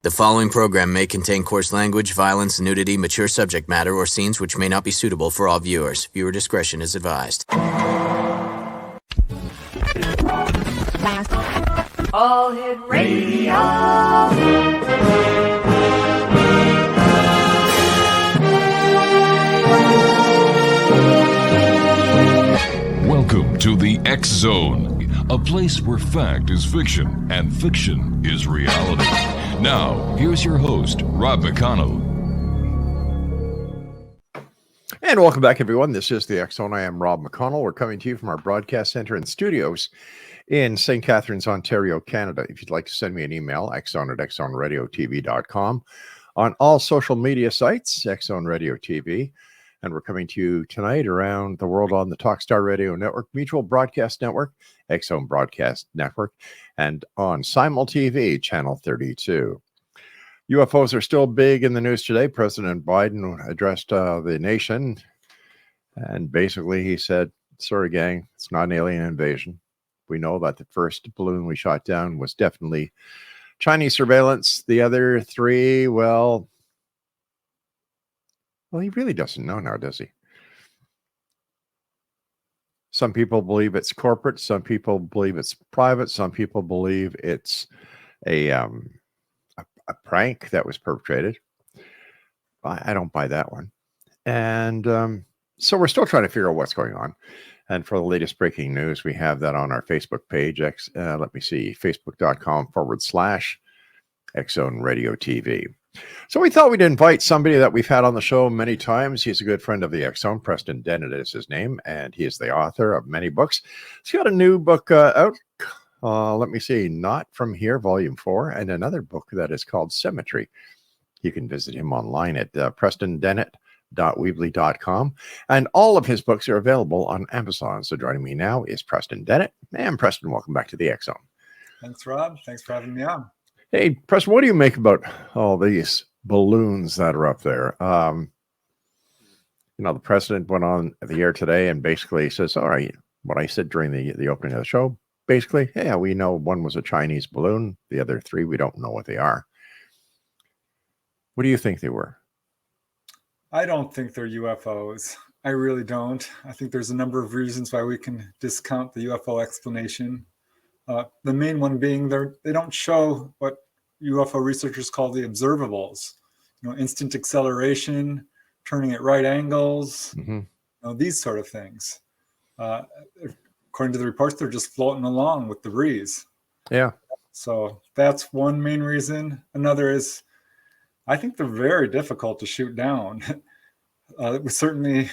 The following program may contain coarse language, violence, nudity, mature subject matter, or scenes which may not be suitable for all viewers. Viewer discretion is advised. All Hit Radio. Welcome to the X Zone, a place where fact is fiction and fiction is reality. Now, here's your host, Rob McConnell. And welcome back, everyone. This is the X Zone. I am Rob McConnell. We're coming to you from our broadcast center and studios in St. Catharines, Ontario, Canada. If you'd like to send me an email, xzone@xzoneradiotv.com. On all social media sites, X Zone Radio TV. And we're coming to you tonight around the world on the Talkstar Radio Network, Mutual Broadcast Network, X Zone Broadcast Network, and on Simul TV, Channel 32. UFOs are still big in the news today. President Biden addressed the nation, and basically he said, sorry, gang, it's not an alien invasion. We know that the first balloon we shot down was definitely Chinese surveillance. The other three, well, he really doesn't know now, does he? Some people believe it's corporate. Some people believe it's private. Some people believe it's a prank that was perpetrated. I don't buy that one. And so we're still trying to figure out what's going on. And for the latest breaking news, we have that on our Facebook page. Let me see, facebook.com/X Zone Radio TV. So we thought we'd invite somebody that we've had on the show many times. He's a good friend of the X Zone. Preston Dennett is his name, and he is the author of many books. He's got a new book out. Let me see, Not From Here, Volume 4, and another book that is called Symmetry. You can visit him online at PrestonDennett.weebly.com, and all of his books are available on Amazon. So joining me now is Preston Dennett. And Preston, welcome back to the X Zone. Thanks, Rob. Thanks for having me on. Hey, Preston, what do you make about all these balloons that are up there? The president went on the air today and basically says, all right, what I said during the opening of the show, basically, yeah, we know one was a Chinese balloon. The other three, we don't know what they are. What do you think they were? I don't think they're UFOs. I really don't. I think there's a number of reasons why we can discount the UFO explanation. The main one being they don't show what UFO researchers call the observables. Instant acceleration, turning at right angles, these sort of things. According to the reports, they're just floating along with the breeze. Yeah. So that's one main reason. Another is I think they're very difficult to shoot down. We certainly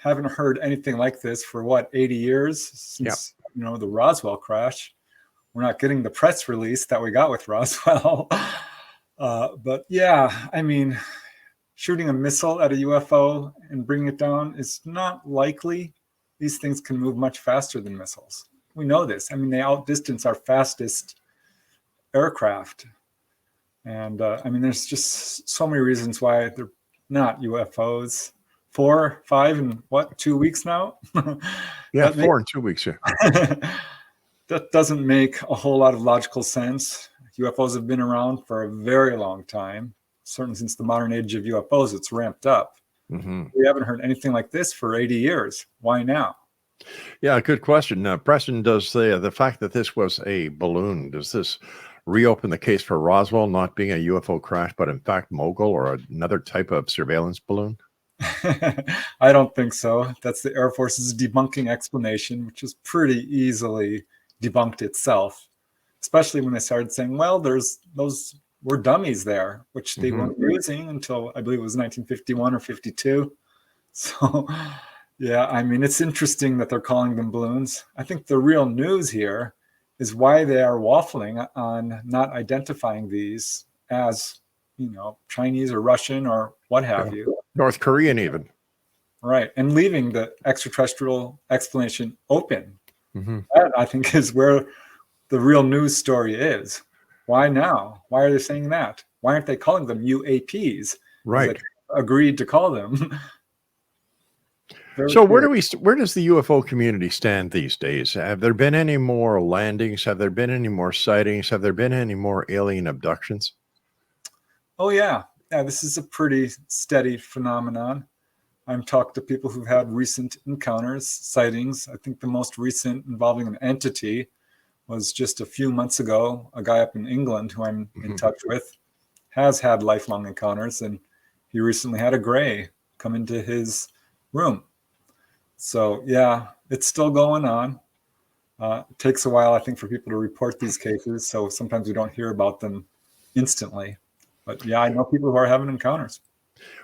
haven't heard anything like this for 80 years since the Roswell crash. We're not getting the press release that we got with Roswell. But yeah, I mean, shooting a missile at a UFO and bringing it down is not likely. These things can move much faster than missiles. We know this. I mean, they outdistance our fastest aircraft. And there's just so many reasons why they're not UFOs. 4, 5, and 2 weeks now? Yeah, 4 and 2 weeks, yeah. That doesn't make a whole lot of logical sense. UFOs have been around for a very long time. Certainly since the modern age of UFOs, it's ramped up. Mm-hmm. We haven't heard anything like this for 80 years. Why now? Yeah, good question. Preston, does the fact that this was a balloon, does this reopen the case for Roswell not being a UFO crash, but in fact Mogul or another type of surveillance balloon? I don't think so. That's the Air Force's debunking explanation, which is pretty easily debunked itself, especially when they started saying, well, those were dummies there, which they weren't using until I believe it was 1951 or 52. So yeah, I mean, it's interesting that they're calling them balloons. I think the real news here is why they are waffling on not identifying these as, Chinese or Russian or what have you. North Korean even. Right. And leaving the extraterrestrial explanation open. That, I think, is where the real news story is. Why now? Why are they saying that? Why aren't they calling them UAPs? Right. Agreed to call them. So where does the UFO community stand these days? Have there been any more landings? Have there been any more sightings? Have there been any more alien abductions? Oh, yeah. Yeah, this is a pretty steady phenomenon. I'm talking to people who've had recent encounters, sightings. I think the most recent involving an entity was just a few months ago. A guy up in England who I'm in touch with has had lifelong encounters, and he recently had a gray come into his room. So, yeah, it's still going on. It takes a while, I think, for people to report these cases, so sometimes we don't hear about them instantly. But yeah, I know people who are having encounters.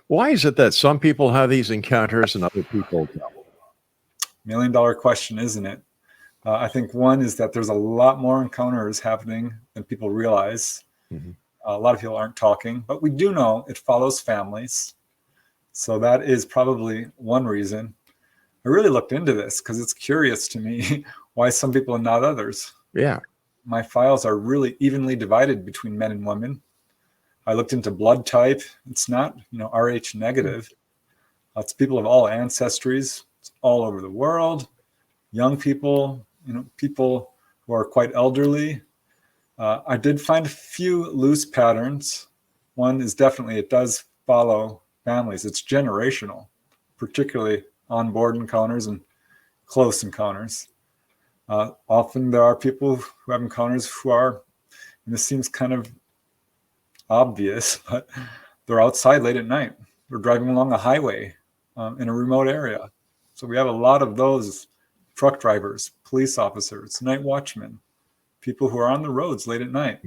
Why is it that some people have these encounters and other people don't? $1 million question, isn't it? I think one is that there's a lot more encounters happening than people realize. A lot of people aren't talking, but we do know it follows families. So that is probably one reason. I really looked into this because it's curious to me why some people and not others. Yeah. My files are really evenly divided between men and women. I looked into blood type. It's not, Rh negative. It's people of all ancestries. It's all over the world. Young people, people who are quite elderly. I did find a few loose patterns. One is definitely, it does follow families. It's generational, particularly onboard encounters and close encounters. Often there are people who have encounters who are, and this seems kind of obvious, but they're outside late at night. They're driving along a highway in a remote area. So we have a lot of those truck drivers, police officers, night watchmen, people who are on the roads late at night.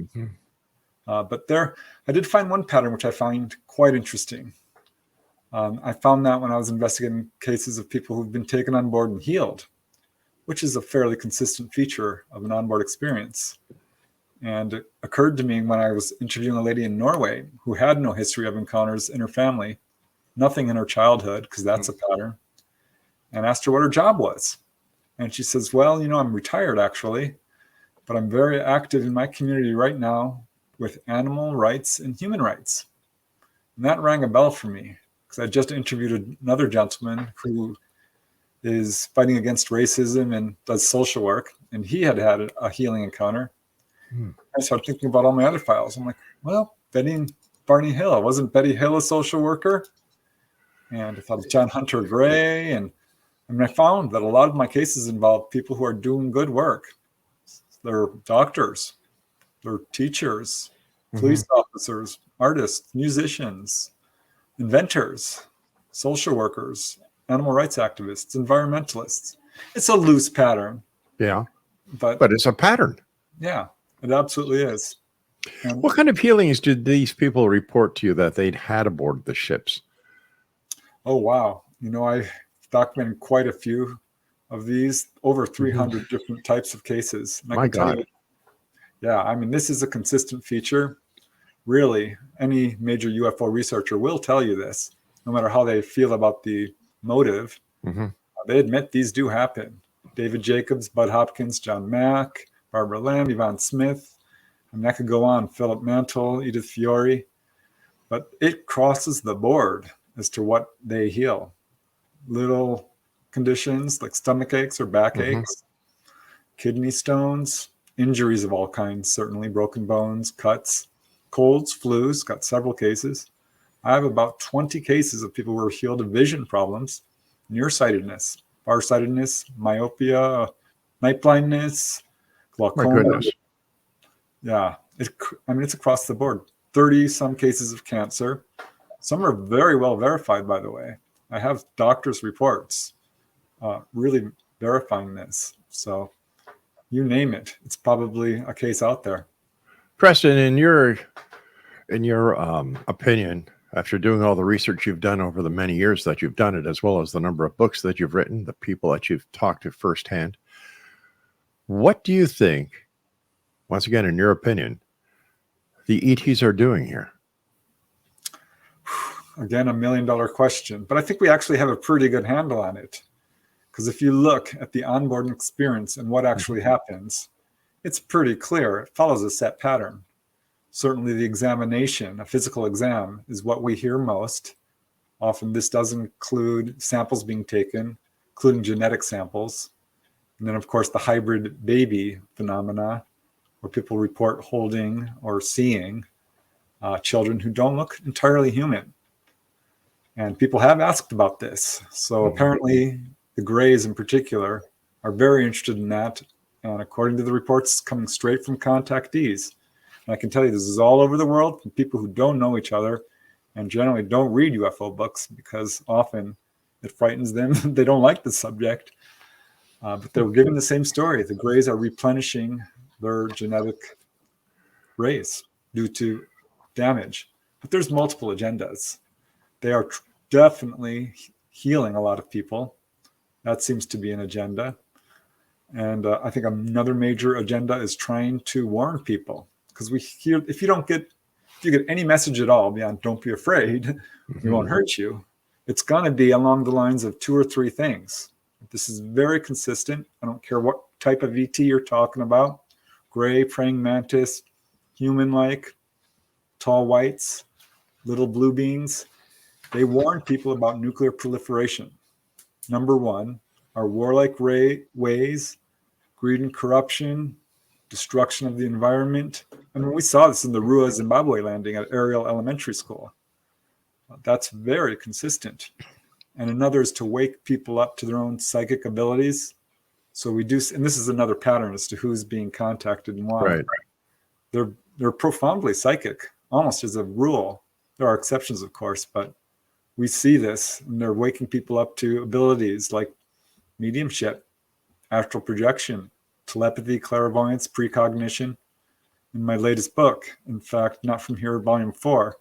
But I did find one pattern which I found quite interesting. I found that when I was investigating cases of people who've been taken on board and healed, which is a fairly consistent feature of an onboard experience. And it occurred to me when I was interviewing a lady in Norway who had no history of encounters in her family, nothing in her childhood, because that's a pattern, and asked her what her job was. And she says, well, I'm retired actually, but I'm very active in my community right now with animal rights and human rights. And that rang a bell for me because I just interviewed another gentleman who is fighting against racism and does social work. And he had a healing encounter. I started thinking about all my other files. I'm like, well, Betty and Barney Hill. Wasn't Betty Hill a social worker? And I thought of John Hunter Gray. And I found that a lot of my cases involve people who are doing good work. They're doctors, they're teachers, police officers, artists, musicians, inventors, social workers, animal rights activists, environmentalists. It's a loose pattern. Yeah. But it's a pattern. Yeah, it absolutely is. And what kind of healings did these people report to you that they'd had aboard the ships? Oh, wow. I've documented quite a few of these, over 300 different types of cases. And My God. This is a consistent feature. Really, any major UFO researcher will tell you this, no matter how they feel about the motive. They admit these do happen. David Jacobs, Bud Hopkins, John Mack, Barbara Lamb, Yvonne Smith. I could go on, Philip Mantle, Edith Fiore. But it crosses the board as to what they heal. Little conditions like stomach aches or back aches, kidney stones, injuries of all kinds, certainly broken bones, cuts, colds, flus, got several cases. I have about 20 cases of people who were healed of vision problems, nearsightedness, farsightedness, myopia, night blindness, glaucoma. My goodness. Yeah, it's across the board. 30 some cases of cancer. Some are very well verified, by the way. I have doctors' reports really verifying this. So you name it, it's probably a case out there. Preston, in your opinion, after doing all the research you've done over the many years that you've done it, as well as the number of books that you've written, the people that you've talked to firsthand, what do you think, once again, in your opinion, the ETs are doing here? Again, $1 million question, but I think we actually have a pretty good handle on it. Because if you look at the onboard experience and what actually happens, it's pretty clear. It follows a set pattern. Certainly the examination, a physical exam, is what we hear most. Often this does include samples being taken, including genetic samples. And then, of course, the hybrid baby phenomena, where people report holding or seeing. children who don't look entirely human. And people have asked about this. So apparently the Greys in particular are very interested in that. And according to the reports coming straight from contactees, and I can tell you this is all over the world from people who don't know each other and generally don't read UFO books because often it frightens them. They don't like the subject, but they're given the same story. The Greys are replenishing their genetic race due to damage. But there's multiple agendas. They are definitely healing a lot of people. That seems to be an agenda. And I think another major agenda is trying to warn people, because we hear if you get any message at all beyond "don't be afraid," we won't hurt you. It's going to be along the lines of 2 or 3 things. This is very consistent. I don't care what type of ET you're talking about: gray, praying mantis, human-like, tall whites, little blue beings. They warn people about nuclear proliferation. Number 1, our warlike ways, greed and corruption, destruction of the environment. And we saw this in the Rua, Zimbabwe landing at Ariel Elementary School. That's very consistent. And another is to wake people up to their own psychic abilities. So we do, and this is another pattern as to who's being contacted and why. Right. They're profoundly psychic, almost as a rule. There are exceptions, of course, but we see this, and they're waking people up to abilities like mediumship, astral projection, telepathy, clairvoyance, precognition. In my latest book, in fact, Not From Here, Volume 4,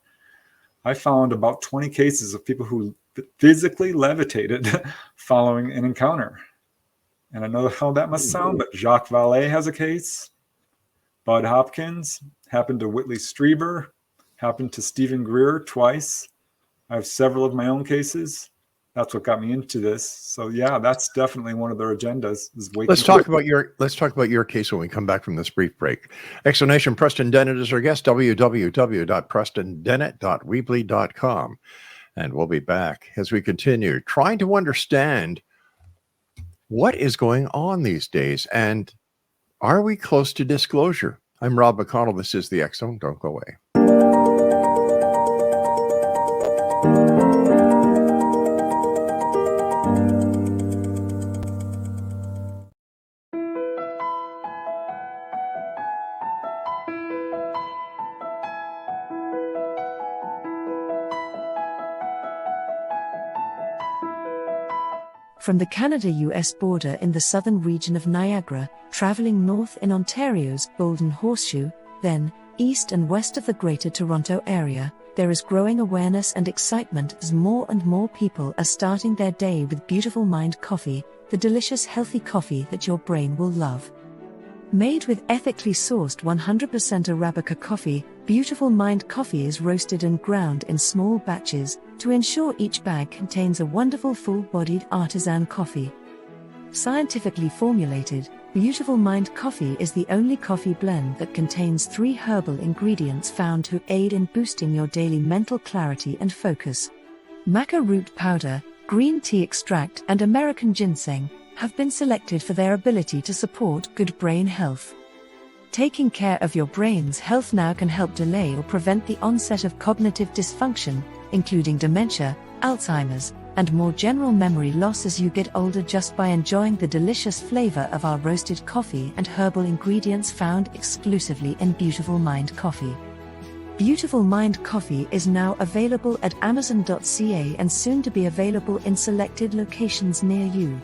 I found about 20 cases of people who physically levitated following an encounter. And I know how that must sound, but Jacques Vallée has a case. Bud Hopkins, happened to Whitley Strieber, happened to Stephen Greer twice. I have several of my own cases. That's what got me into this. So yeah, that's definitely one of their agendas. Is let's talk about your case when we come back from this brief break. Exonation Preston Dennett is our guest. www.prestondennett.weebly.com, and we'll be back as we continue trying to understand what is going on these days, and are we close to disclosure? I'm Rob McConnell. This is the X Zone. Don't go away. From the Canada-US border in the southern region of Niagara, traveling north in Ontario's Golden Horseshoe, then east and west of the Greater Toronto Area, there is growing awareness and excitement as more and more people are starting their day with Beautiful Mind coffee, the delicious healthy coffee that your brain will love. Made with ethically sourced 100% Arabica coffee, Beautiful Mind coffee is roasted and ground in small batches to ensure each bag contains a wonderful full-bodied artisan coffee. Scientifically formulated, Beautiful Mind coffee is the only coffee blend that contains 3 herbal ingredients found to aid in boosting your daily mental clarity and focus. Maca root powder, green tea extract, and American ginseng have been selected for their ability to support good brain health. Taking care of your brain's health now can help delay or prevent the onset of cognitive dysfunction, including dementia, Alzheimer's, and more general memory loss as you get older, just by enjoying the delicious flavor of our roasted coffee and herbal ingredients found exclusively in Beautiful Mind coffee. Beautiful Mind coffee is now available at Amazon.ca and soon to be available in selected locations near you.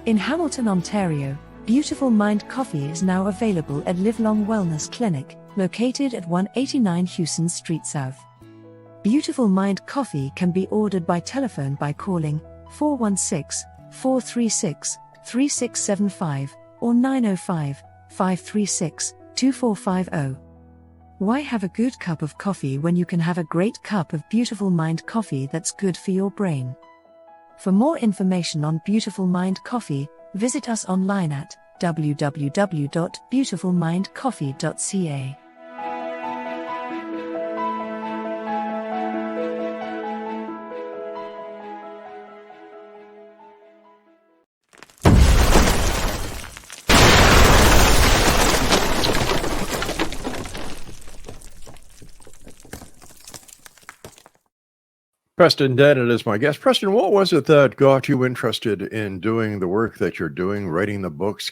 In Hamilton, Ontario, Beautiful Mind coffee is now available at Live Long Wellness Clinic, located at 189 Hewson Street South. Beautiful Mind coffee can be ordered by telephone by calling 416-436-3675 or 905-536-2450. Why have a good cup of coffee when you can have a great cup of Beautiful Mind coffee that's good for your brain? For more information on Beautiful Mind coffee, visit us online at www.beautifulmindcoffee.ca. Preston Dennett is my guest. Preston, what was it that got you interested in doing the work that you're doing, writing the books,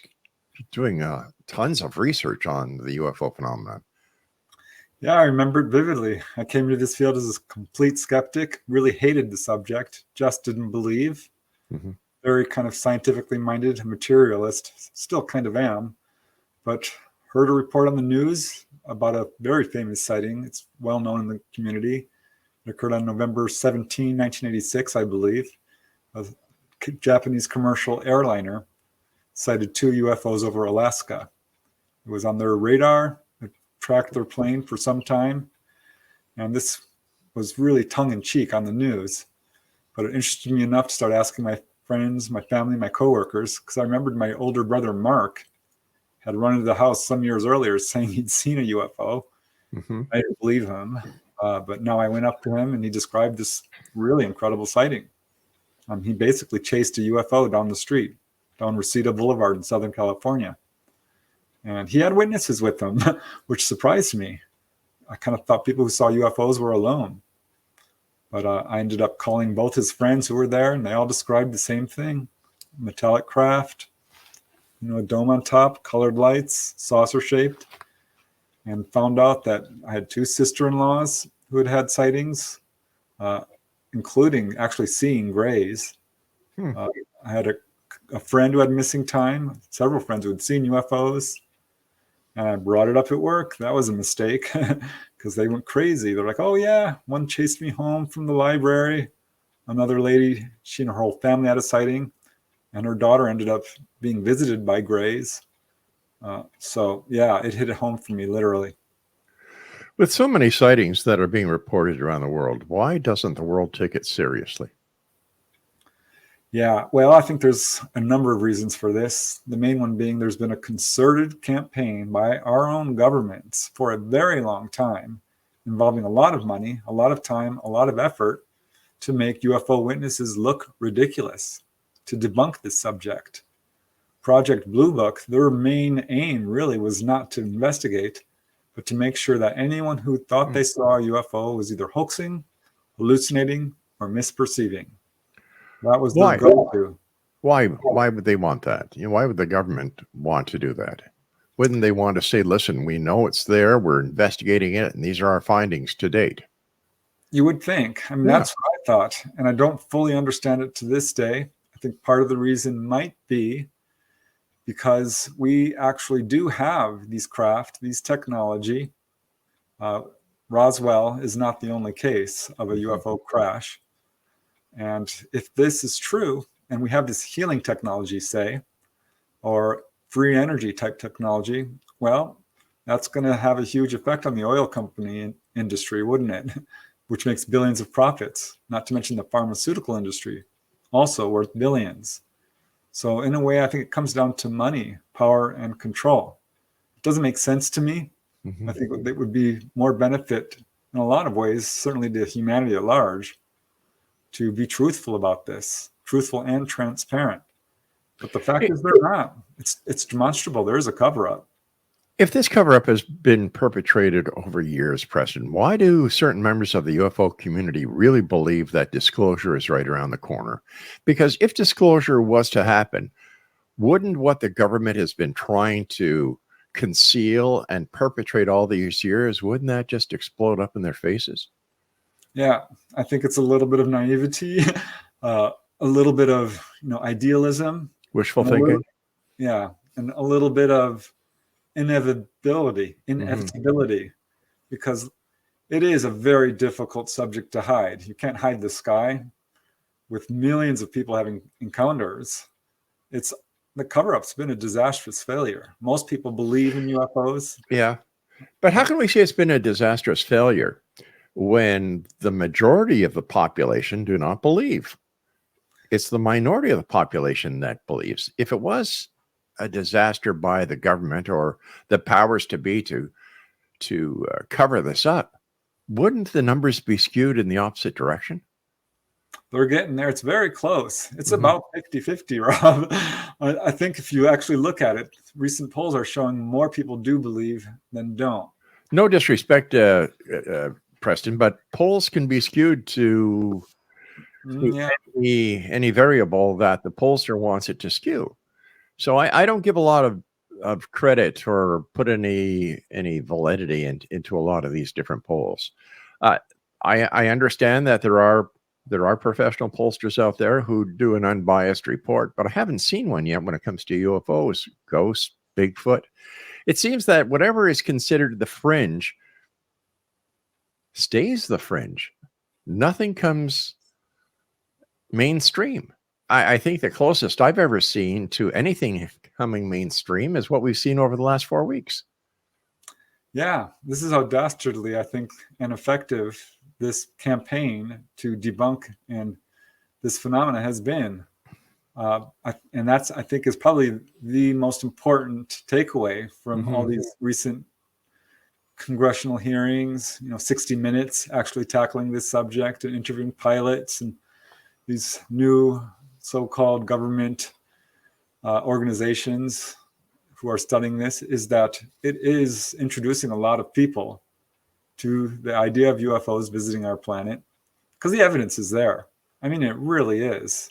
doing tons of research on the UFO phenomenon? Yeah, I remember it vividly. I came into this field as a complete skeptic, really hated the subject, just didn't believe. Mm-hmm. Very kind of scientifically minded materialist, still kind of am, but heard a report on the news about a very famous sighting. It's well known in the community. It occurred on November 17, 1986, I believe. A Japanese commercial airliner sighted 2 UFOs over Alaska. It was on their radar. It tracked their plane for some time. And this was really tongue-in-cheek on the news. But it interested me enough to start asking my friends, my family, my coworkers, because I remembered my older brother, Mark, had run into the house some years earlier saying he'd seen a UFO. Mm-hmm. I didn't believe him. But now I went up to him and he described this really incredible sighting. He basically chased a UFO down the street, down Reseda Boulevard in Southern California. And he had witnesses with him, which surprised me. I kind of thought people who saw UFOs were alone. But I ended up calling both his friends who were there, and they all described the same thing. Metallic craft, a dome on top, colored lights, saucer-shaped. And found out that I had 2 sister-in-laws who had had sightings, including actually seeing grays. I had a friend who had missing time, several friends who had seen UFOs, and I brought it up at work. That was a mistake because they went crazy. They're like, oh yeah, one chased me home from the library. Another lady, she and her whole family had a sighting, and her daughter ended up being visited by grays. So yeah, it hit home for me, literally. With so many sightings that are being reported around the world, why doesn't the world take it seriously? Yeah, well, I think there's a number of reasons for this. The main one being there's been a concerted campaign by our own governments for a very long time, involving a lot of money, a lot of time, a lot of effort to make UFO witnesses look ridiculous, to debunk this subject. Project Blue Book, their main aim really was not to investigate, but to make sure that anyone who thought they saw a UFO was either hoaxing, hallucinating, or misperceiving. That was their go-to. Why would they want that? Why would the government want to do that? Wouldn't they want to say, listen, we know it's there, we're investigating it, and these are our findings to date? You would think. I mean, that's what I thought, and I don't fully understand it to this day. I think part of the reason might be because we actually do have these craft, these technology. Roswell is not the only case of a UFO crash. And if this is true, and we have this healing technology, say, or free energy type technology, well, that's going to have a huge effect on the oil company industry, wouldn't it? Which makes billions of profits, not to mention the pharmaceutical industry, also worth billions. So in a way, I think it comes down to money, power, and control. It doesn't make sense to me. I think it would be more benefit in a lot of ways, certainly to humanity at large, to be truthful about this, truthful and transparent. But the fact is they're not. It's demonstrable. There is a cover-up. If this cover-up has been perpetrated over years, Preston, why do certain members of the UFO community really believe that disclosure is right around the corner? Because if disclosure was to happen, wouldn't what the government has been trying to conceal and perpetrate all these years, wouldn't that just explode up in their faces? Yeah, I think it's a little bit of naivety, a little bit of idealism. Wishful thinking? And a little bit of inevitability, because it is a very difficult subject to hide. You can't hide the sky with millions of people having encounters. The cover-up's been a disastrous failure. Most people believe in UFOs. Yeah. But how can we say it's been a disastrous failure when the majority of the population do not believe? It's the minority of the population that believes. If it was a disaster by the government or the powers to be to cover this up, wouldn't the numbers be skewed in the opposite direction? They're getting there. It's very close. It's about 50-50, Rob. I think if you actually look at it, recent polls are showing more people do believe than don't. No disrespect, Preston, but polls can be skewed to Yeah. any variable that the pollster wants it to skew. So I don't give a lot of credit or put any validity into a lot of these different polls. I understand that there are professional pollsters out there who do an unbiased report, but I haven't seen one yet when it comes to UFOs, ghosts, Bigfoot. It seems that whatever is considered the fringe stays the fringe. Nothing comes mainstream. I think the closest I've ever seen to anything coming mainstream is what we've seen over the last 4 weeks. Yeah, this is how dastardly, I think, and effective this campaign to debunk and this phenomena has been. And that's, I think, is probably the most important takeaway from all these recent congressional hearings, 60 Minutes actually tackling this subject and interviewing pilots and these new so-called government organizations who are studying this, is that it is introducing a lot of people to the idea of UFOs visiting our planet, because the evidence is there. I mean, it really is.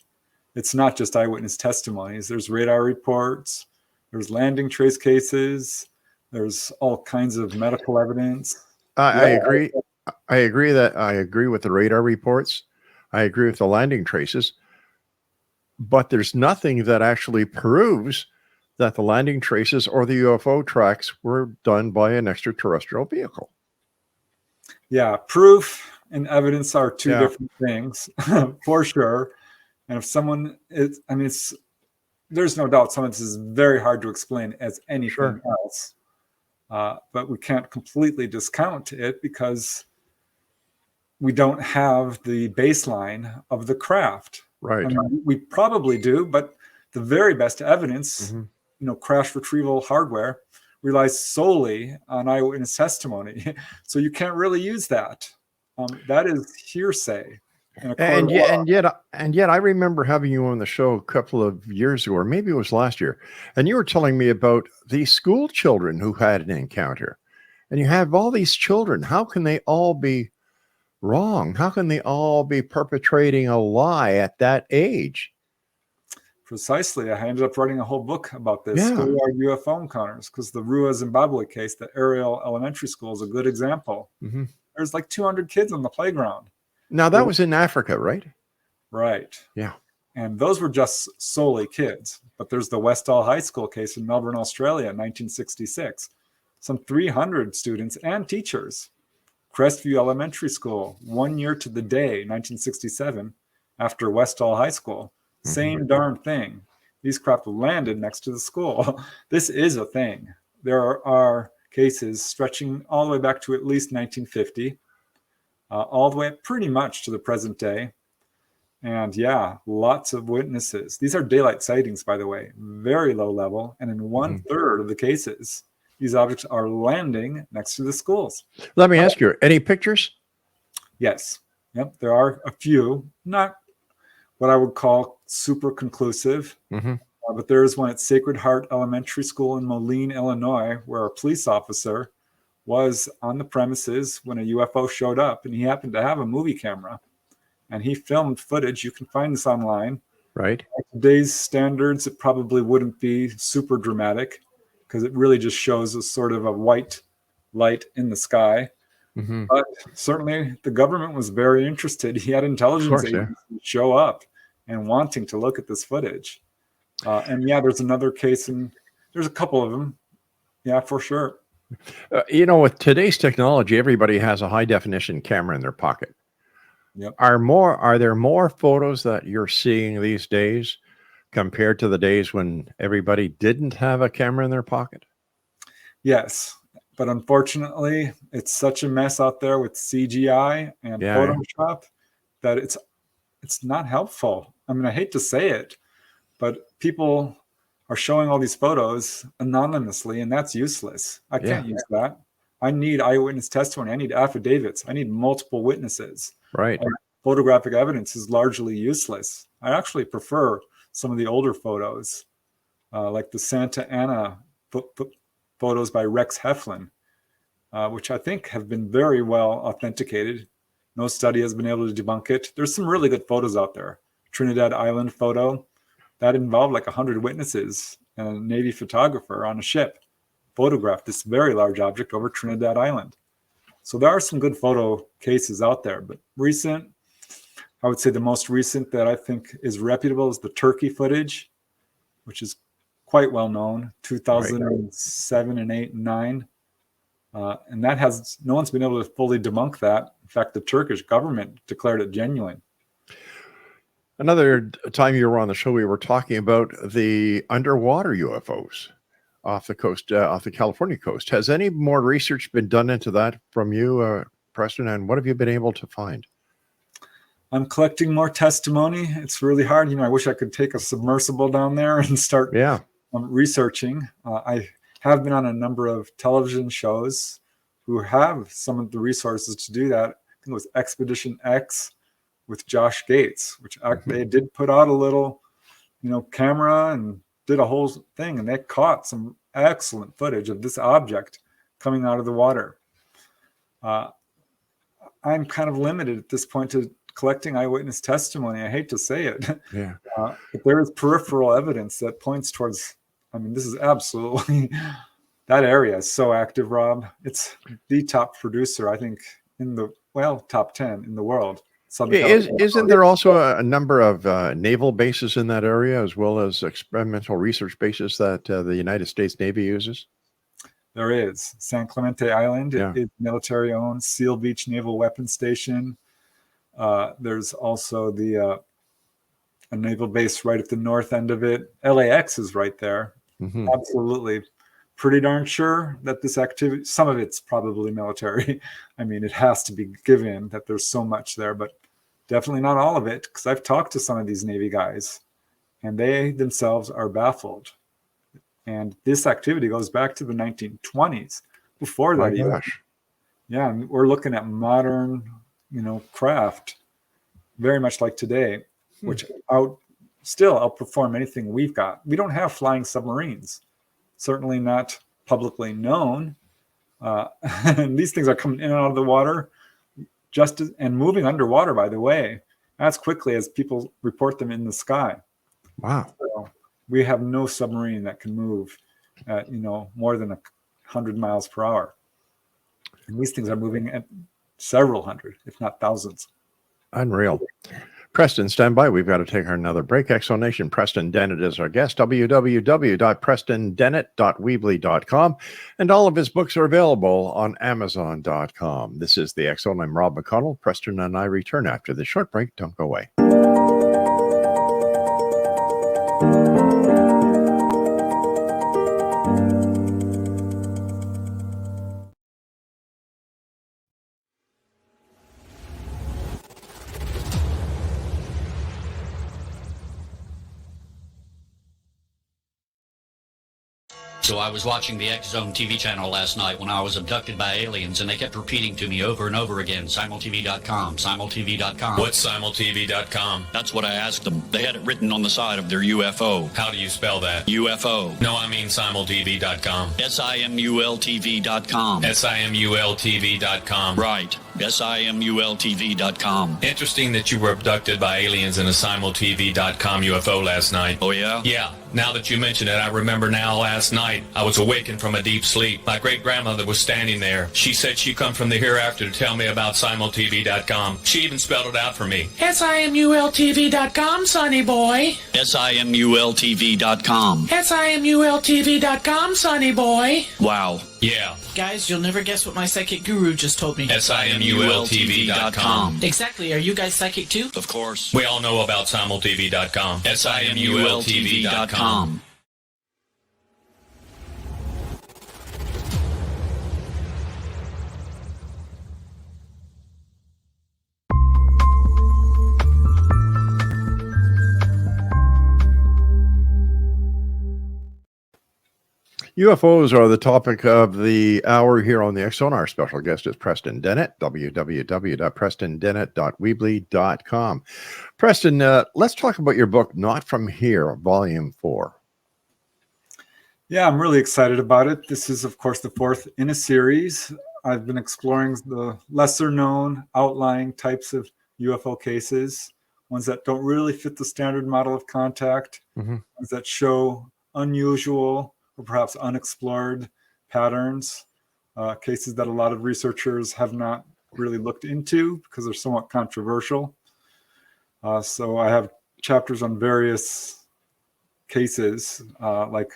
It's not just eyewitness testimonies. There's radar reports, there's landing trace cases, there's all kinds of medical evidence. I agree. I agree with the radar reports. I agree with the landing traces. But there's nothing that actually proves that the landing traces or the UFO tracks were done by an extraterrestrial vehicle. Yeah, proof and evidence are two different things, for sure. And if someone is, I mean, there's no doubt some of this is very hard to explain as anything else. But we can't completely discount it because we don't have the baseline of the craft. Right. I mean, we probably do, but the very best evidence, crash retrieval hardware, relies solely on eyewitness testimony. So you can't really use that. That is hearsay. And yet I remember having you on the show a couple of years ago, or maybe it was last year, and you were telling me about these school children who had an encounter. And you have all these children. How can they all be wrong? How can they all be perpetrating a lie at that age? Precisely. I ended up writing a whole book about this, schoolyard UFO encounters, because the Rua, Zimbabwe case, the Ariel Elementary School, is a good example. There's like 200 kids on the playground. Now, that was in Africa, right? Right. Yeah. And those were just solely kids. But there's the Westall High School case in Melbourne, Australia, 1966. Some 300 students and teachers. Crestview Elementary School, 1 year to the day, 1967, after Westall High School. Same darn thing. These craft landed next to the school. This is a thing. There are cases stretching all the way back to at least 1950, all the way pretty much to the present day. And yeah, lots of witnesses. These are daylight sightings, by the way, very low level. And in 1/3 of the cases, these objects are landing next to the schools. Let me ask you, any pictures? Yes. Yep. There are a few, not what I would call super conclusive. But there is one at Sacred Heart Elementary School in Moline, Illinois, where a police officer was on the premises when a UFO showed up, and he happened to have a movie camera, and he filmed footage. You can find this online. Right. At today's standards, it probably wouldn't be super dramatic because it really just shows a sort of a white light in the sky. But certainly the government was very interested. He had intelligence agents show up and wanting to look at this footage. And yeah, there's another case, and there's a couple of them. Yeah, for sure. With today's technology, everybody has a high definition camera in their pocket. Yep. Are there more photos that you're seeing these days compared to the days when everybody didn't have a camera in their pocket? Yes. But unfortunately, it's such a mess out there with CGI and Photoshop that it's not helpful. I mean, I hate to say it, but people are showing all these photos anonymously, and that's useless. I can't use that. I need eyewitness testimony. I need affidavits. I need multiple witnesses. Right. Photographic evidence is largely useless. I actually prefer some of the older photos, like the Santa Ana photos by Rex Heflin, which I think have been very well authenticated. No study has been able to debunk it. There's some really good photos out there. Trinidad Island photo that involved like 100 witnesses and a Navy photographer on a ship photographed this very large object over Trinidad Island. So there are some good photo cases out there, but I would say the most recent that I think is reputable is the Turkey footage, which is quite well known, 2007 and 8 and 9. And that has, no one's been able to fully debunk that. In fact, the Turkish government declared it genuine. Another time you were on the show, we were talking about the underwater UFOs off the coast, off the California coast. Has any more research been done into that from you, Preston? And what have you been able to find? I'm collecting more testimony. It's really hard. I wish I could take a submersible down there and start researching. I have been on a number of television shows who have some of the resources to do that. I think it was Expedition X with Josh Gates, which they did put out a little, camera and did a whole thing, and they caught some excellent footage of this object coming out of the water. I'm kind of limited at this point to collecting eyewitness testimony. I hate to say it. Yeah. But there is peripheral evidence that points towards, this is absolutely, that area is so active, Rob. It's the top producer, I think, top 10 in the world. Isn't there also a number of naval bases in that area, as well as experimental research bases that the United States Navy uses? There is. San Clemente Island is military-owned. Seal Beach Naval Weapons Station. There's also a naval base right at the north end of it. LAX is right there. Mm-hmm. Absolutely. Pretty darn sure that this activity, some of it's probably military. It has to be given that there's so much there, but definitely not all of it, because I've talked to some of these Navy guys, and they themselves are baffled. And this activity goes back to the 1920s. Before that, and we're looking at modern, craft, very much like today, which still outperform anything we've got. We don't have flying submarines, certainly not publicly known. And these things are coming in and out of the water, and moving underwater, by the way, as quickly as people report them in the sky. Wow. So we have no submarine that can move at, more than 100 miles per hour. And these things are moving at several hundred, if not thousands. Unreal. Preston, stand by. We've got to take another break. Exonation. Preston Dennett is our guest. www.prestondennett.weebly.com. And all of his books are available on Amazon.com. This is the X Zone. I'm Rob McConnell. Preston and I return after this short break. Don't go away. So I was watching the X Zone TV channel last night when I was abducted by aliens, and they kept repeating to me over and over again, simultv.com, simultv.com. What's simultv.com? That's what I asked them. They had it written on the side of their UFO. How do you spell that? UFO. No, I mean simultv.com. simultv.com. simultv.com. Right. simultv.com. Interesting that you were abducted by aliens in a simultv.com UFO last night. Oh, yeah? Yeah. Now that you mention it, I remember now last night I was awakened from a deep sleep. My great-grandmother was standing there. She said she'd come from the hereafter to tell me about simultv.com. She even spelled it out for me. simultv.com, sonny boy. simultv.com. simultv.com, sonny boy. Wow. Yeah. Guys, you'll never guess what my psychic guru just told me. simultv.com. Exactly. Are you guys psychic too? Of course. We all know about simultv.com. simultv.com. UFOs are the topic of the hour here on the X Zone. Our special guest is Preston Dennett, www.prestondennett.weebly.com. Preston, let's talk about your book, Not From Here, Volume 4. Yeah, I'm really excited about it. This is, of course, the fourth in a series. I've been exploring the lesser known outlying types of UFO cases, ones that don't really fit the standard model of contact, ones that show unusual or perhaps unexplored patterns, cases that a lot of researchers have not really looked into because they're somewhat controversial. So I have chapters on various cases, like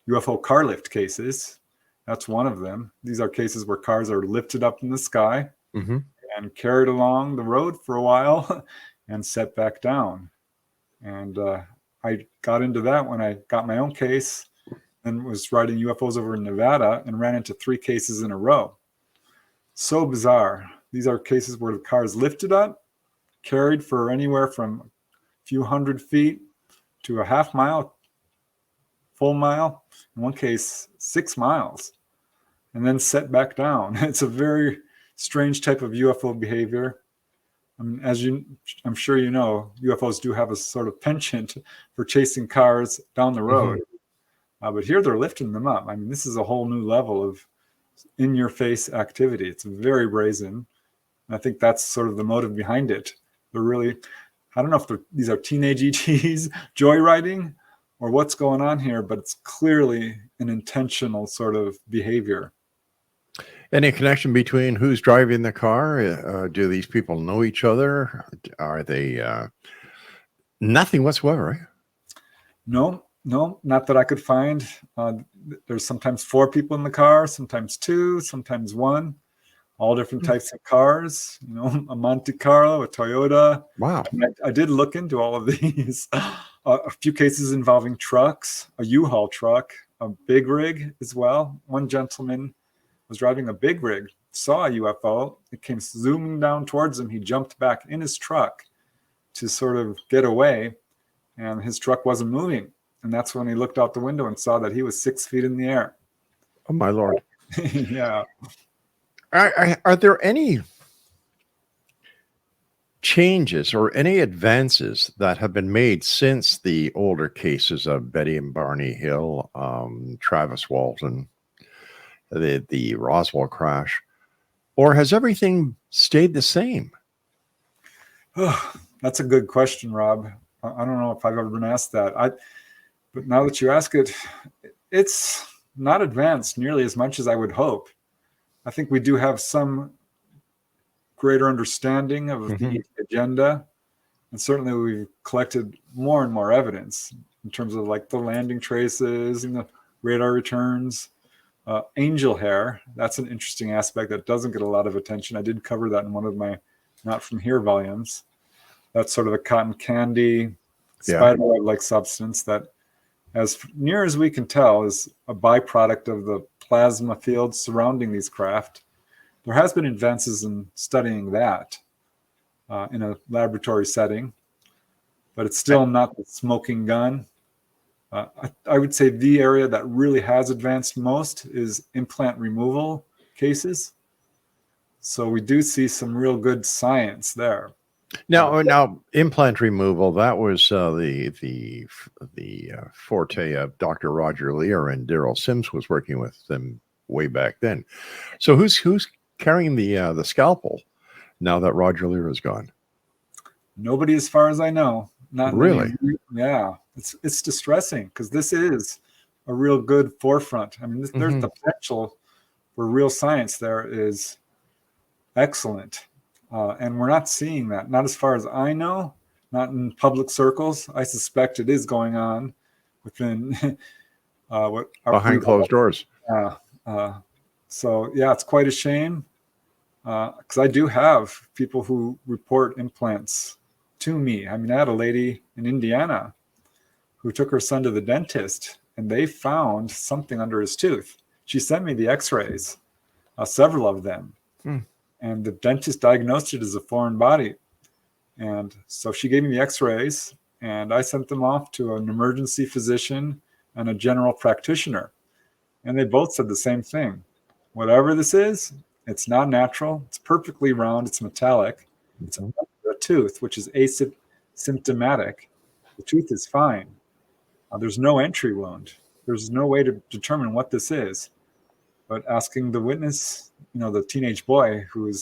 UFO car lift cases. That's one of them. These are cases where cars are lifted up in the sky and carried along the road for a while and set back down. And I got into that when I got my own case and was riding UFOs over in Nevada and ran into 3 cases in a row. So bizarre. These are cases where the car is lifted up, carried for anywhere from a few hundred feet to a half mile, full mile, in one case 6 miles, and then set back down. It's a very strange type of UFO behavior. I mean, I'm sure you know, UFOs do have a sort of penchant for chasing cars down the road. But here they're lifting them up. I mean, this is a whole new level of in-your-face activity. It's very brazen. And I think that's sort of the motive behind it. They're really, I don't know if these are teenage ETs joyriding or what's going on here, but it's clearly an intentional sort of behavior. Any connection between who's driving the car? Do these people know each other? Are they nothing whatsoever, right? No, not that I could find. There's sometimes 4 people in the car, sometimes 2, sometimes 1. All different types of cars, you know, a Monte Carlo, a Toyota. Wow. I did look into all of these. A few cases involving trucks, a U-Haul truck, a big rig as well. One gentleman was driving a big rig, saw a UFO. It came zooming down towards him. He jumped back in his truck to sort of get away, and his truck wasn't moving. And that's when he looked out the window and saw that he was 6 feet in the air. Oh, my Lord. Yeah. Are there any changes or any advances that have been made since the older cases of Betty and Barney Hill, Travis Walton, the Roswell crash, or has everything stayed the same? That's a good question, Rob. I don't know if I've ever been asked that. But now that you ask it, it's not advanced nearly as much as I would hope. I think we do have some greater understanding of the agenda. And certainly we've collected more and more evidence in terms of like the landing traces and the radar returns. Angel hair, that's an interesting aspect that doesn't get a lot of attention. I did cover that in one of my Not From Here volumes. That's sort of a cotton candy, spiderweb-like substance that, as near as we can tell, is a byproduct of the plasma fields surrounding these craft. There has been advances in studying that in a laboratory setting, but it's still not the smoking gun. I would say the area that really has advanced most is implant removal cases. So we do see some real good science there. Now, implant removal, that was the forte of Dr. Roger Lear, and Daryl Sims was working with them way back then. So who's carrying the scalpel now that Roger Lear is gone? Nobody, as far as I know. Not really. Yeah, it's distressing because this is a real good forefront. I mean, there's the potential for real science. There is excellent. And we're not seeing that, not as far as I know, not in public circles. I suspect it is going on within behind closed doors. So yeah, it's quite a shame because I do have people who report implants to me. I mean, I had a lady in Indiana who took her son to the dentist and they found something under his tooth. She sent me the x-rays, several of them. And the dentist diagnosed it as a foreign body. And so she gave me the x-rays and I sent them off to an emergency physician and a general practitioner. And they both said the same thing. Whatever this is, it's not natural. It's perfectly round. It's metallic. It's a tooth, which is asymptomatic. The tooth is fine. There's no entry wound. There's no way to determine what this is. But asking the witness, the teenage boy who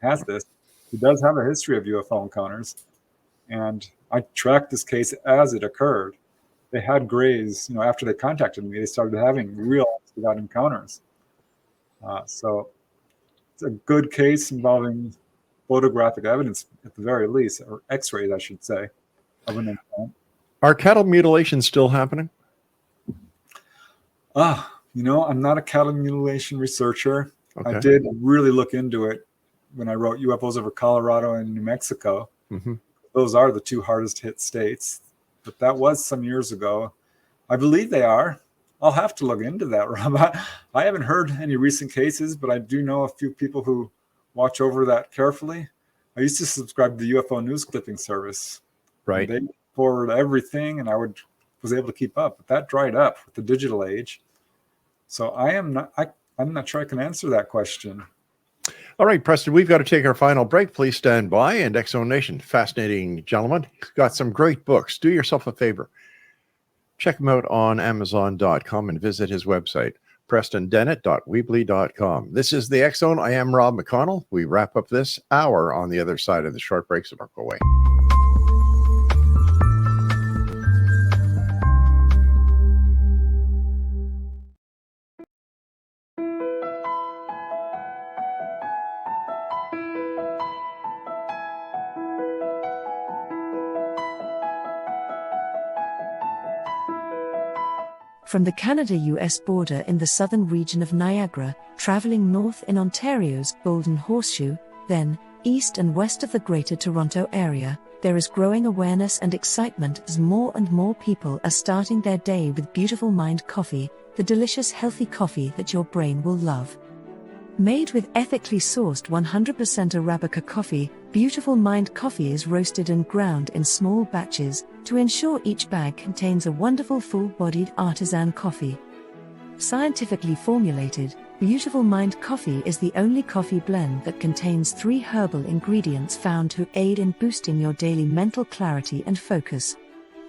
has this, he does have a history of UFO encounters. And I tracked this case as it occurred. They had grays, after they contacted me, they started having real without encounters. So it's a good case involving photographic evidence at the very least, or x-rays, I should say, of an encounter. Are cattle mutilations still happening? I'm not a cattle mutilation researcher. Okay. I did really look into it when I wrote UFOs over Colorado and New Mexico. Mm-hmm. Those are the two hardest hit states. But that was some years ago. I believe they are. I'll have to look into that, Rob. I haven't heard any recent cases, but I do know a few people who watch over that carefully. I used to subscribe to the UFO news clipping service. Right. They forward everything, and I was able to keep up. But that dried up with the digital age. So I'm not sure I can answer that question. All right, Preston, we've got to take our final break. Please stand by. And X-Zone Nation, fascinating gentleman. He's got some great books. Do yourself a favor. Check him out on Amazon.com and visit his website, PrestonDennett.weebly.com. This is the X-Zone. I am Rob McConnell. We wrap up this hour on the other side of the short break, so don't go away. From the Canada-US border in the southern region of Niagara, traveling north in Ontario's Golden Horseshoe, then east and west of the Greater Toronto Area, there is growing awareness and excitement as more and more people are starting their day with Beautiful Mind coffee, the delicious healthy coffee that your brain will love. Made with ethically sourced 100% Arabica coffee, Beautiful Mind coffee is roasted and ground in small batches to ensure each bag contains a wonderful full-bodied artisan coffee. Scientifically formulated, Beautiful Mind coffee is the only coffee blend that contains 3 herbal ingredients found to aid in boosting your daily mental clarity and focus.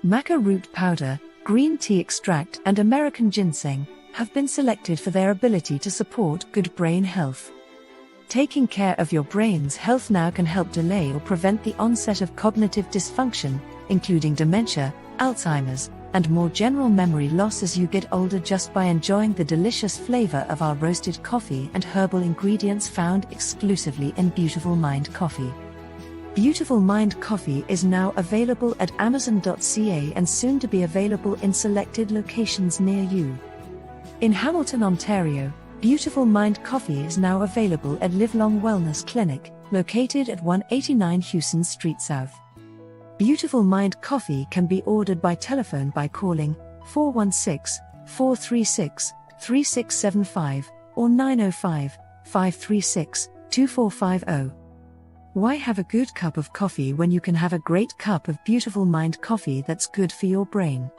Maca root powder, green tea extract, and American ginseng have been selected for their ability to support good brain health. Taking care of your brain's health now can help delay or prevent the onset of cognitive dysfunction, including dementia, Alzheimer's, and more general memory loss as you get older just by enjoying the delicious flavor of our roasted coffee and herbal ingredients found exclusively in Beautiful Mind coffee. Beautiful Mind coffee is now available at Amazon.ca and soon to be available in selected locations near you. In Hamilton, Ontario, Beautiful Mind coffee is now available at Livelong Wellness Clinic, located at 189 Hewson Street South. Beautiful Mind coffee can be ordered by telephone by calling 416-436-3675 or 905-536-2450. Why have a good cup of coffee when you can have a great cup of Beautiful Mind coffee that's good for your brain?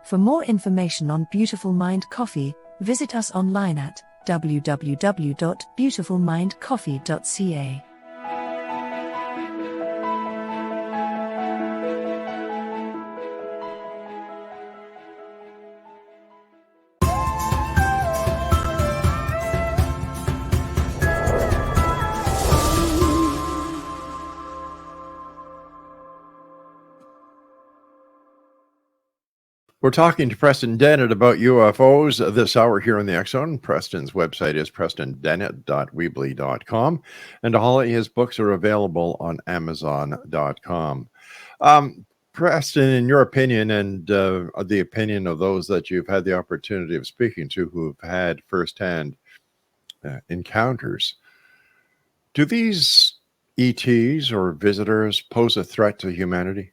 For more information on Beautiful Mind coffee, visit us online at www.beautifulmindcoffee.ca. We're talking to Preston Dennett about UFOs this hour here on the X-Zone. Preston's website is PrestonDennett.weebly.com, and all of his books are available on Amazon.com. Preston, in your opinion, and the opinion of those that you've had the opportunity of speaking to who've had firsthand encounters, do these ETs or visitors pose a threat to humanity?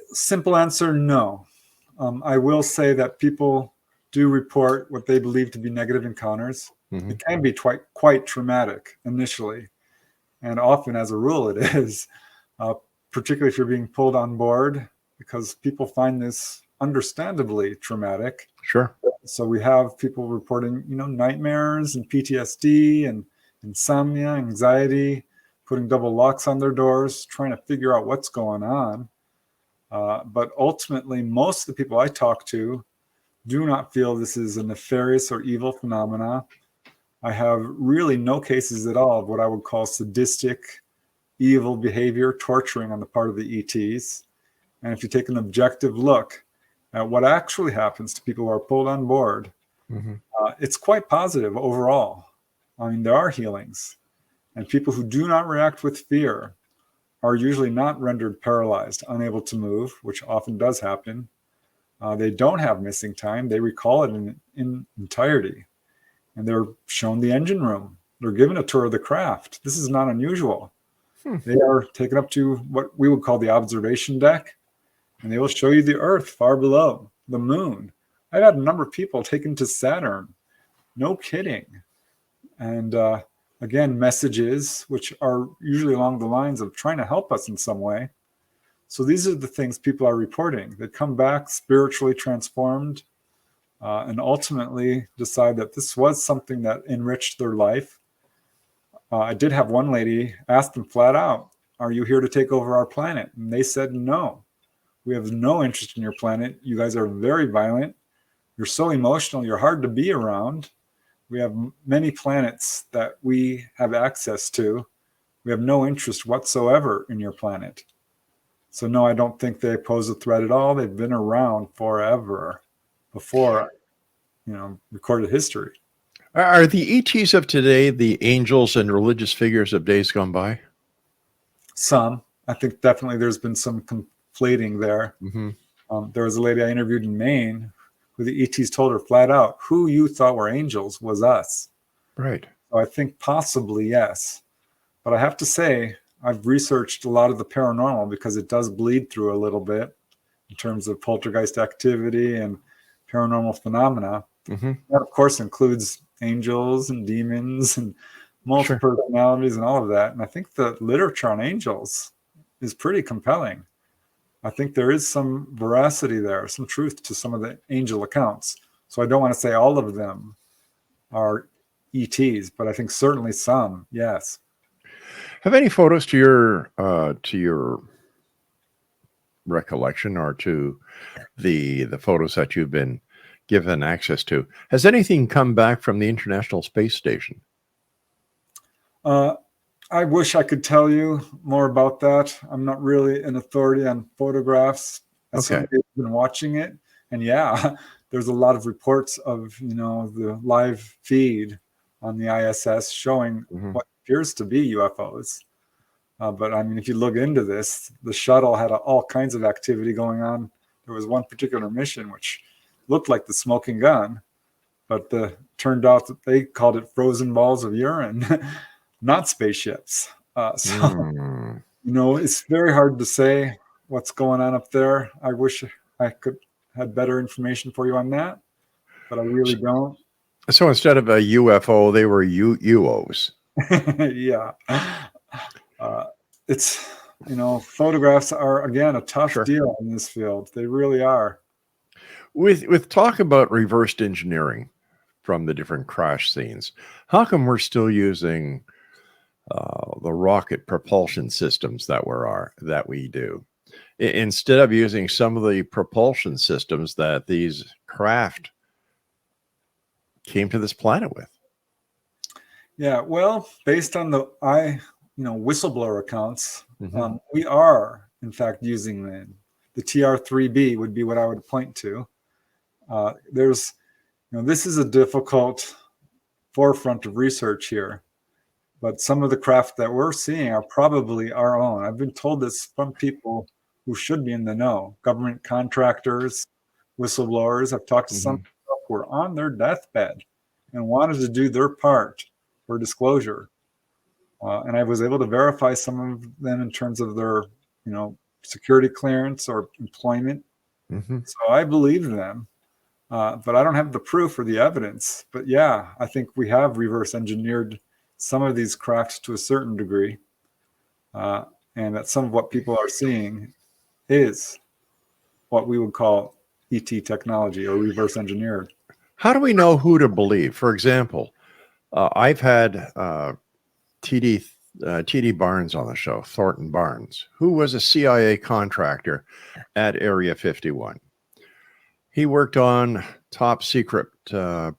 Simple answer, no. I will say that people do report what they believe to be negative encounters. Mm-hmm. It can be quite traumatic initially, and often, as a rule, it is, particularly if you're being pulled on board, because people find this understandably traumatic. Sure. So we have people reporting, nightmares and PTSD and insomnia, anxiety, putting double locks on their doors, trying to figure out what's going on. But ultimately, most of the people I talk to, do not feel this is a nefarious or evil phenomena. I have really no cases at all of what I would call sadistic, evil behavior, torturing on the part of the ETs. And if you take an objective look at what actually happens to people who are pulled on board, it's quite positive overall. I mean, there are healings. And people who do not react with fear are usually not rendered paralyzed, unable to move, which often does happen. They don't have missing time. They recall it in entirety. And they're shown the engine room. They're given a tour of the craft. This is not unusual. They are taken up to what we would call the observation deck, and they will show you the Earth far below, the moon. I've had a number of people taken to Saturn. No kidding. And again, messages, which are usually along the lines of trying to help us in some way. So these are the things people are reporting. They come back spiritually transformed and ultimately decide that this was something that enriched their life. I did have one lady ask them flat out, "Are you here to take over our planet?" And they said, "No, we have no interest in your planet. You guys are very violent. You're so emotional. You're hard to be around. We have many planets that we have access to. We have no interest whatsoever in your planet." So no, I don't think they pose a threat at all. They've been around forever before, recorded history. Are the ETs of today the angels and religious figures of days gone by? Some. I think definitely there's been some conflating there. There was a lady I interviewed in Maine who the ETs told her flat out, "Who you thought were angels was us." Right. So I think possibly yes. But I have to say, I've researched a lot of the paranormal because it does bleed through a little bit in terms of poltergeist activity and paranormal phenomena. That, of course, includes angels and demons and multiple personalities and all of that. And I think the literature on angels is pretty compelling. I think there is some veracity there, some truth to some of the angel accounts. So I don't want to say all of them are ETs, but I think certainly some, yes. Have any photos to your recollection or to the photos that you've been given access to? Has anything come back from the International Space Station? I wish I could tell you more about that. I'm not really an authority on photographs. I've been watching it, and yeah, there's a lot of reports of the live feed on the ISS showing what appears to be UFOs. But I mean, if you look into this, the shuttle had all kinds of activity going on. There was one particular mission which looked like the smoking gun, but turned out that they called it frozen balls of urine, not spaceships. It's very hard to say what's going on up there. I wish I could had better information for you on that, but I really don't. So instead of a UFO, they were UOs. Yeah. It's, photographs are, again, a tough deal in this field. They really are. With talk about reversed engineering from the different crash scenes, how come we're still using the rocket propulsion systems that we do, instead of using some of the propulsion systems that these craft came to this planet with? Yeah, well, based on the whistleblower accounts, we are in fact using them. The TR-3B would be what I would point to. This is a difficult forefront of research here, but some of the craft that we're seeing are probably our own. I've been told this from people who should be in the know, government contractors, whistleblowers. I've talked to some people who are on their deathbed and wanted to do their part for disclosure. And I was able to verify some of them in terms of their, security clearance or employment. So I believe them, but I don't have the proof or the evidence. But yeah, I think we have reverse engineered some of these crafts to a certain degree. And that some of what people are seeing is what we would call ET technology or reverse engineered. How do we know who to believe? For example, I've had T.D. Barnes on the show, Thornton Barnes, who was a CIA contractor at Area 51. He worked on top secret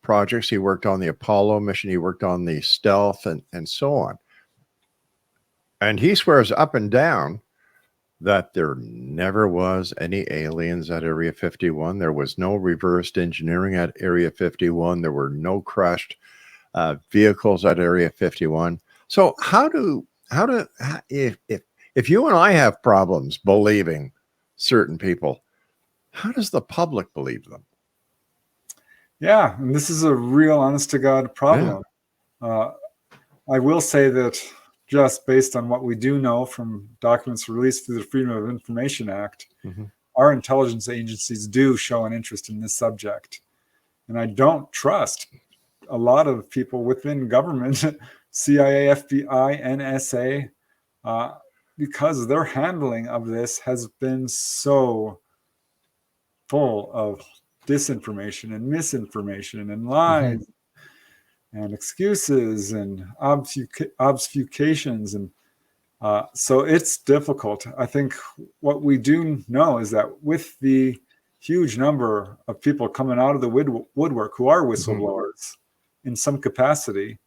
projects. He worked on the Apollo mission. He worked on the Stealth and so on. And he swears up and down that there never was any aliens at Area 51. There was no reversed engineering at Area 51. There were no crashed vehicles at Area 51. So if you and I have problems believing certain people, how does the public believe them? Yeah, and this is a real honest to God problem. Yeah. I will say that just based on what we do know from documents released through the Freedom of Information Act, our intelligence agencies do show an interest in this subject. And I don't trust a lot of people within government, CIA, FBI, NSA, because their handling of this has been so full of disinformation and misinformation and lies and excuses and obfuscations. And so it's difficult. I think what we do know is that with the huge number of people coming out of the woodwork who are whistleblowers in some capacity,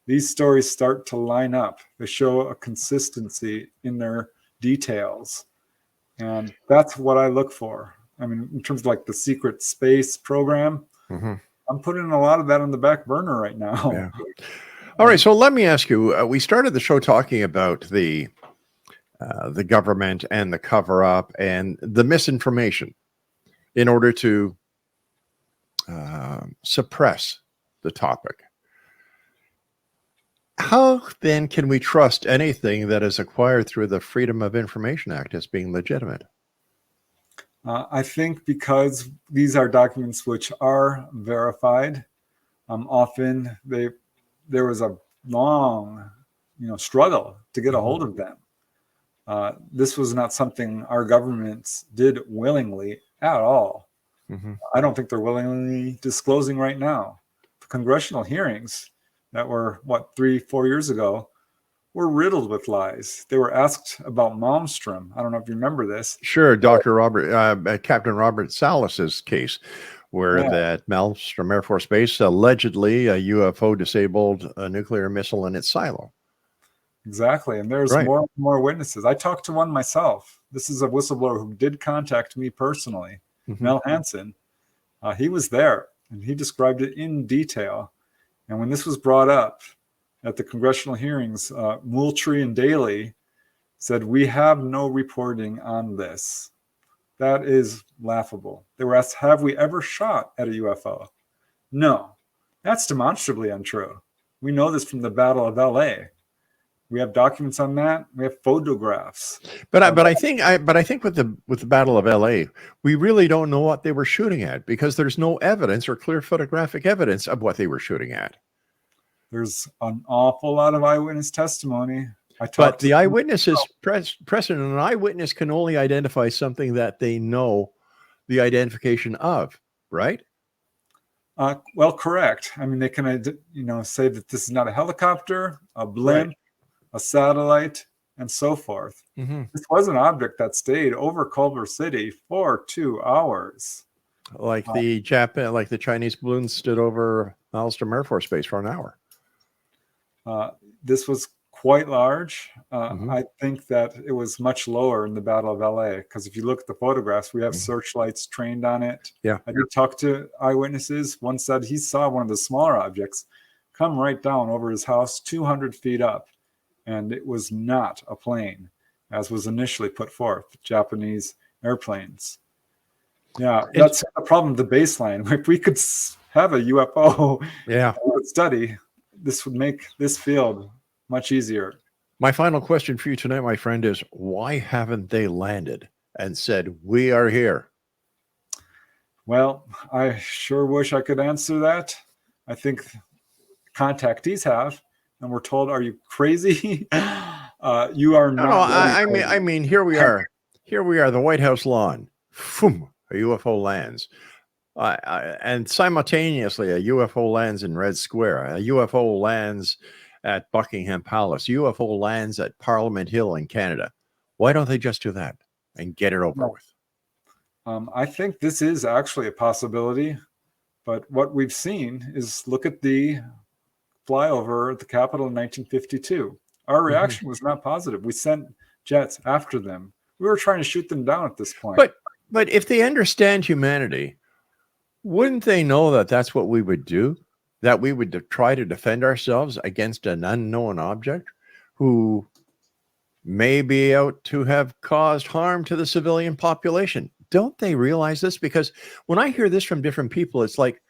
these stories start to line up. They show a consistency in their details. And that's what I look for. I mean, in terms of like the secret space program, I'm putting a lot of that on the back burner right now. Yeah. All right. So let me ask you, we started the show talking about the government and the cover up and the misinformation in order to suppress the topic. How then can we trust anything that is acquired through the Freedom of Information Act as being legitimate? I think because these are documents which are verified, often there was a long, struggle to get a hold of them. This was not something our governments did willingly at all. I don't think they're willingly disclosing right now. The congressional hearings that were 3-4 years ago were riddled with lies. They were asked about Malmstrom. I don't know if you remember this. Sure, Captain Robert Salas's case, where that Malmstrom Air Force Base allegedly a UFO disabled a nuclear missile in its silo. Exactly, and there's more witnesses. I talked to one myself. This is a whistleblower who did contact me personally, Mel Hansen. He was there, and he described it in detail. And when this was brought up at the congressional hearings, Moultrie and Daley said, "We have no reporting on this." That is laughable. They were asked, "Have we ever shot at a UFO?" No, that's demonstrably untrue. We know this from the Battle of LA. We have documents on that. We have photographs. But I think with the Battle of LA, we really don't know what they were shooting at because there's no evidence or clear photographic evidence of what they were shooting at. There's an awful lot of eyewitness testimony. But the eyewitnesses, Preston, an eyewitness can only identify something that they know the identification of, right? Well, correct. I mean, they can, say that this is not a helicopter, a blimp, a satellite, and so forth. This was an object that stayed over Culver City for 2 hours. Like the Chinese balloons stood over Malmstrom Air Force Base for an hour. This was quite large. I think that it was much lower in the Battle of LA because if you look at the photographs, we have searchlights trained on it. Yeah, I did talk to eyewitnesses. One said he saw one of the smaller objects come right down over his house 200 feet up, and it was not a plane, as was initially put forth, Japanese airplanes. Yeah, that's the problem, the baseline. If we could have a UFO study, this would make this field much easier. My final question for you tonight, my friend, is why haven't they landed and said, "We are here"? Well, I sure wish I could answer that. I think contactees have, and we're told, "Are you crazy? You are not." No, I mean, here we are. Here we are, the White House lawn. Boom, a UFO lands. And simultaneously, a UFO lands in Red Square. A UFO lands at Buckingham Palace. UFO lands at Parliament Hill in Canada. Why don't they just do that and get it over with? I think this is actually a possibility, but what we've seen is look at the flyover at the Capitol in 1952. Our reaction was not positive. We sent jets after them. We were trying to shoot them down at this point. But if they understand humanity, wouldn't they know that that's what we would do? That we would try to defend ourselves against an unknown object who may be out to have caused harm to the civilian population? Don't they realize this? Because when I hear this from different people, it's like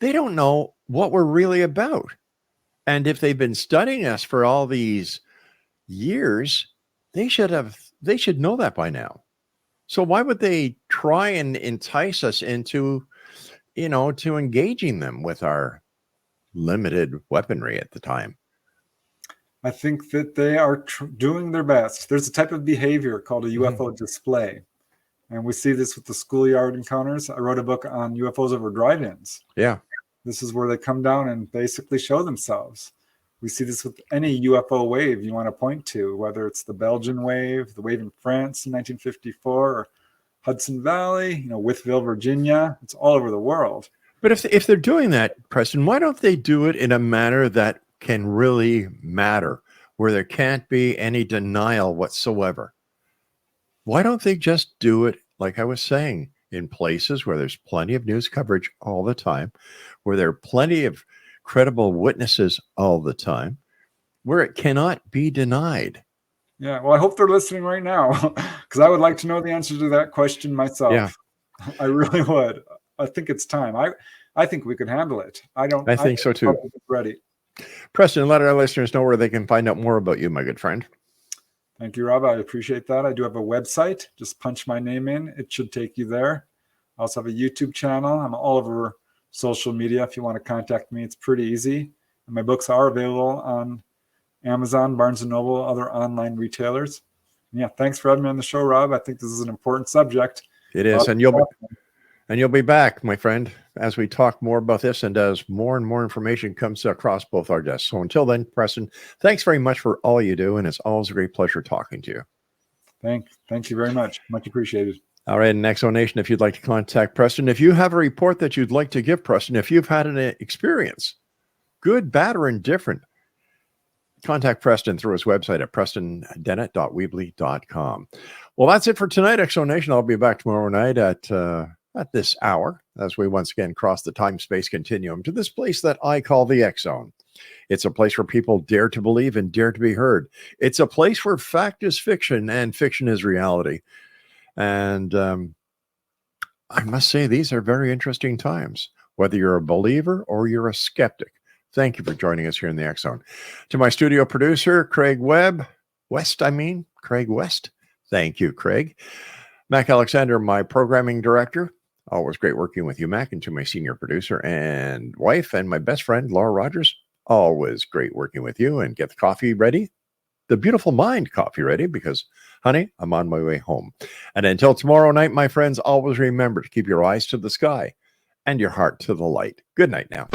they don't know what we're really about. And if they've been studying us for all these years, they should know that by now. So why would they try and entice us into, to engaging them with our limited weaponry at the time? I think that they are doing their best. There's a type of behavior called a UFO display. And we see this with the schoolyard encounters. I wrote a book on UFOs over drive-ins. Yeah. This is where they come down and basically show themselves. We see this with any UFO wave you want to point to, whether it's the Belgian wave, the wave in France in 1954, or Hudson Valley, Withville, Virginia. It's all over the world. But if they're doing that, Preston, why don't they do it in a manner that can really matter, where there can't be any denial whatsoever? Why don't they just do it, like I was saying, in places where there's plenty of news coverage all the time, where there are plenty of credible witnesses all the time, where it cannot be denied? Yeah, well, I hope they're listening right now, because I would like to know the answer to that question myself. Yeah. I really would. I think it's time. I think we could handle it. I think so too. Ready. Preston, let our listeners know where they can find out more about you, my good friend. Thank you, Rob. I appreciate that. I do have a website. Just punch my name in. It should take you there. I also have a YouTube channel. I'm all over social media. If you want to contact me, it's pretty easy. And my books are available on Amazon, Barnes & Noble, other online retailers. And yeah, thanks for having me on the show, Rob. I think this is an important subject. It is. And you'll be back, my friend, as we talk more about this and as more and more information comes across both our desks. So until then, Preston, thanks very much for all you do. And it's always a great pleasure talking to you. Thank you very much. Much appreciated. All right. And Exo Nation, if you'd like to contact Preston, if you have a report that you'd like to give Preston, if you've had an experience, good, bad, or indifferent, contact Preston through his website at prestondennett.weebly.com. Well, that's it for tonight, Exo Nation. I'll be back tomorrow night at this hour as we once again cross the time-space continuum to this place that I call the X Zone. It's a place where people dare to believe and dare to be heard. It's a place where fact is fiction and fiction is reality. And I must say, these are very interesting times, whether you're a believer or you're a skeptic. Thank you for joining us here in the X Zone. To my studio producer, Craig West. Thank you, Craig. Mac Alexander, my programming director. Always great working with you, Mac. And to my senior producer and wife and my best friend, Laura Rogers. Always great working with you. And get the coffee ready. The Beautiful Mind coffee ready, because, honey, I'm on my way home. And until tomorrow night, my friends, always remember to keep your eyes to the sky and your heart to the light. Good night now.